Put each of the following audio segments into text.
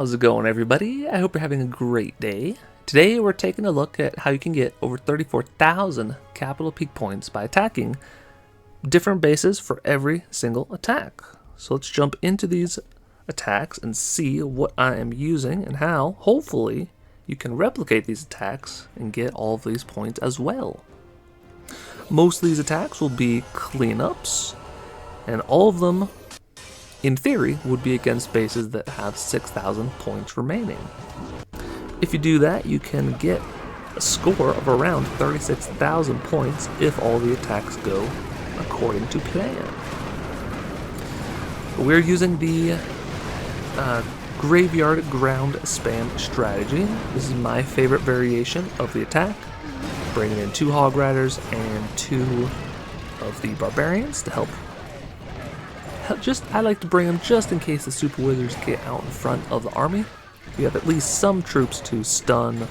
How's it going, everybody? I hope you're having a great day. Today we're taking a look at how you can get over 34,000 capital peak points by attacking different bases for every single attack. So let's jump into these attacks and see what I am using and how, hopefully, you can replicate these attacks and get all of these points as well. Most of these attacks will be cleanups, and all of them in theory, would be against bases that have 6,000 points remaining. If you do that, you can get a score of around 36,000 points if all the attacks go according to plan. We're using the Graveyard Ground Spam strategy. This is my favorite variation of the attack, bringing in 2 Hog Riders and 2 of the Barbarians to help. I like to bring them just in case the Super Wizards get out in front of the army. You have at least some troops to stun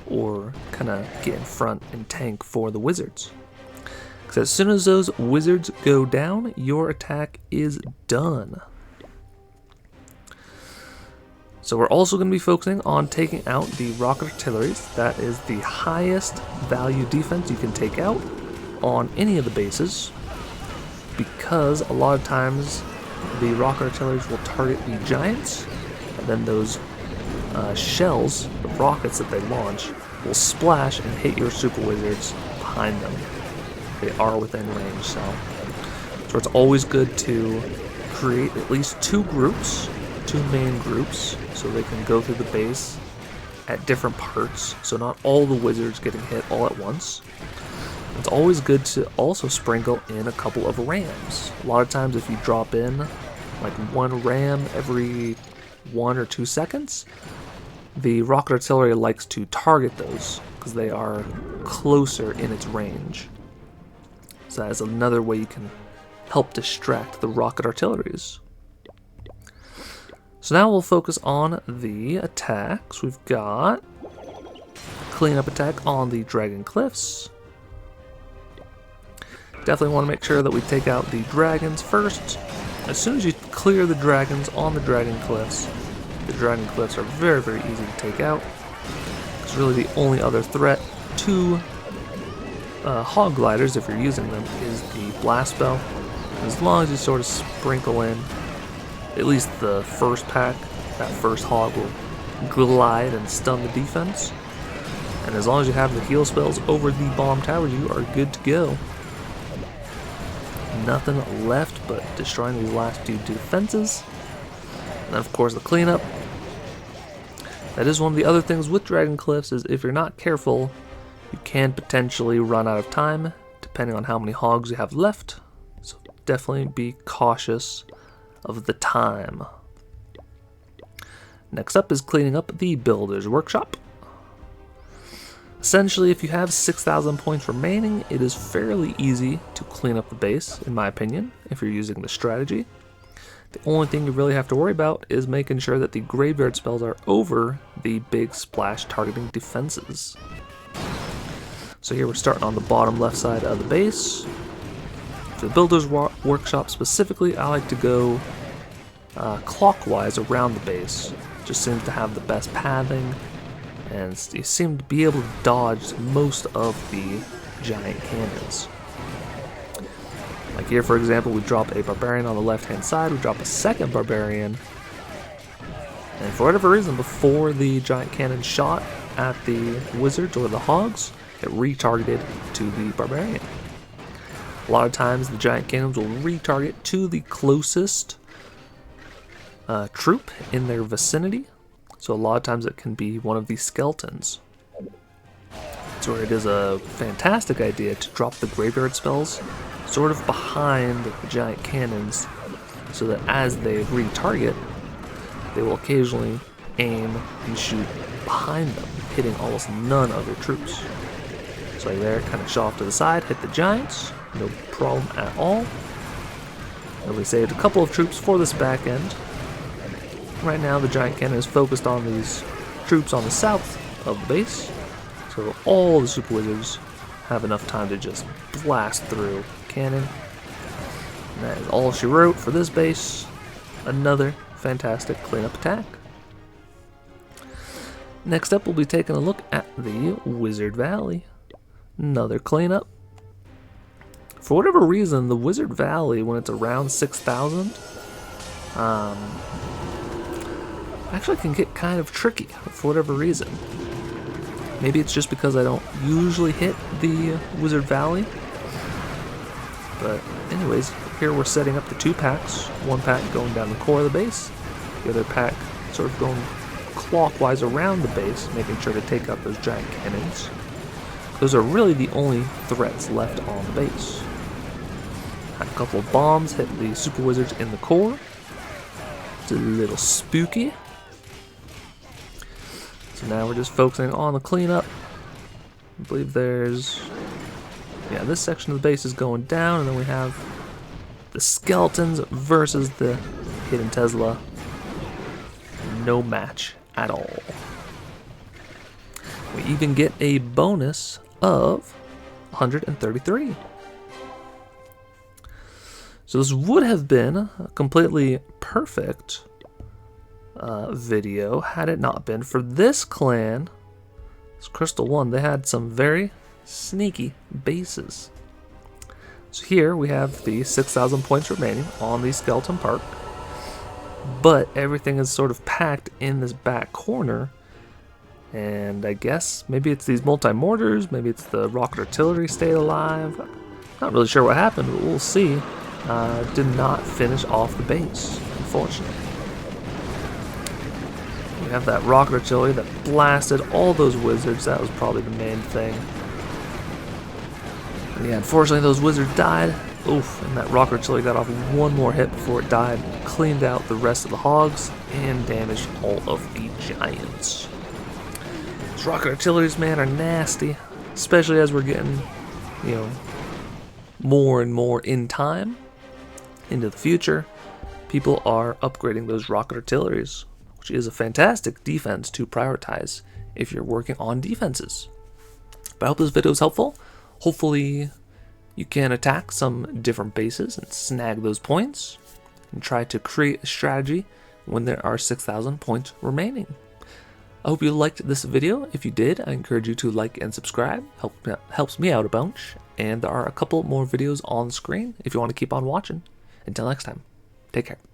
or kind of get in front and tank for the Wizards. Because as soon as those Wizards go down, your attack is done. So we're also going to be focusing on taking out the Rocket Artilleries. That is the highest value defense you can take out on any of the bases, because a lot of times the rocket artilleries will target the giants, and then those shells, the rockets that they launch, will splash and hit your super wizards behind them. They are within range, so it's always good to create at least 2 groups, 2 main groups, so they can go through the base at different parts, so not all the wizards getting hit all at once. It's always good to also sprinkle in a couple of rams. A lot of times if you drop in like 1 ram every 1 or 2 seconds, the rocket artillery likes to target those because they are closer in its range. So that is another way you can help distract the rocket artilleries. So now we'll focus on the attacks. We've got cleanup attack on the Dragon Cliffs. Definitely want to make sure that we take out the dragons first. As soon as you clear the dragons on the Dragon Cliffs are very, very easy to take out. Because really the only other threat to Hog Gliders, if you're using them, is the Blast Spell. As long as you sort of sprinkle in at least the first pack, that first Hog will glide and stun the defense. And as long as you have the heal spells over the bomb towers, you are good to go. Nothing left but destroying these last 2 defenses. And then of course the cleanup. That is one of the other things with Dragon Cliffs, is if you're not careful, you can potentially run out of time depending on how many hogs you have left. So definitely be cautious of the time. Next up is cleaning up the Builder's Workshop. Essentially, if you have 6,000 points remaining, it is fairly easy to clean up the base, in my opinion, if you're using the strategy. The only thing you really have to worry about is making sure that the graveyard spells are over the big splash targeting defenses. So here we're starting on the bottom left side of the base. For the Builder's Workshop specifically, I like to go clockwise around the base. Just seems to have the best pathing, and you seem to be able to dodge most of the giant cannons. Like here, for example, we drop a barbarian on the left-hand side, we drop a second barbarian, and for whatever reason, before the giant cannon shot at the wizards or the hogs, it retargeted to the barbarian. A lot of times, the giant cannons will retarget to the closest troop in their vicinity. So a lot of times it can be one of these skeletons. So it is a fantastic idea to drop the graveyard spells sort of behind the giant cannons, so that as they retarget, they will occasionally aim and shoot behind them, hitting almost none of their troops. So like there, kind of shot off to the side, hit the giants, no problem at all. And we saved a couple of troops for this back end. Right now the giant cannon is focused on these troops on the south of the base, so all the super wizards have enough time to just blast through cannon. And that is all she wrote for this base. Another fantastic cleanup attack. Next up, we'll be taking a look at the Wizard Valley. Another cleanup. For whatever reason, the Wizard Valley, when it's around 6,000, actually can get kind of tricky for whatever reason. Maybe it's just because I don't usually hit the Wizard Valley. But anyways, here we're setting up the 2 packs. One pack going down the core of the base, the other pack sort of going clockwise around the base, making sure to take out those giant cannons. Those are really the only threats left on the base. Had a couple of bombs hit the Super Wizards in the core. It's a little spooky. So now we're just focusing on the cleanup. I believe there's... yeah, this section of the base is going down, and then we have the skeletons versus the Hidden Tesla. No match at all. We even get a bonus of 133. So this would have been a completely perfect video had it not been for this clan, this Crystal One. They had some very sneaky bases. So here we have the 6,000 points remaining on the Skeleton Park, but everything is sort of packed in this back corner. And I guess maybe it's these multi-mortars, maybe it's the rocket artillery stayed alive. Not really sure what happened, but we'll see. Did not finish off the base, unfortunately. We have that rocket artillery that blasted all those wizards. That was probably the main thing. And yeah, unfortunately those wizards died. Oof, and that rocket artillery got off one more hit before it died. Cleaned out the rest of the hogs and damaged all of the giants. Those rocket artilleries, man, are nasty. Especially as we're getting, you know, more and more in time into the future. People are upgrading those rocket artilleries, which is a fantastic defense to prioritize if you're working on defenses. But I hope this video is helpful. Hopefully you can attack some different bases and snag those points and try to create a strategy when there are 6,000 points remaining. I hope you liked this video. If you did, I encourage you to like and subscribe. Helps me out a bunch. And there are a couple more videos on the screen if you want to keep on watching. Until next time, take care.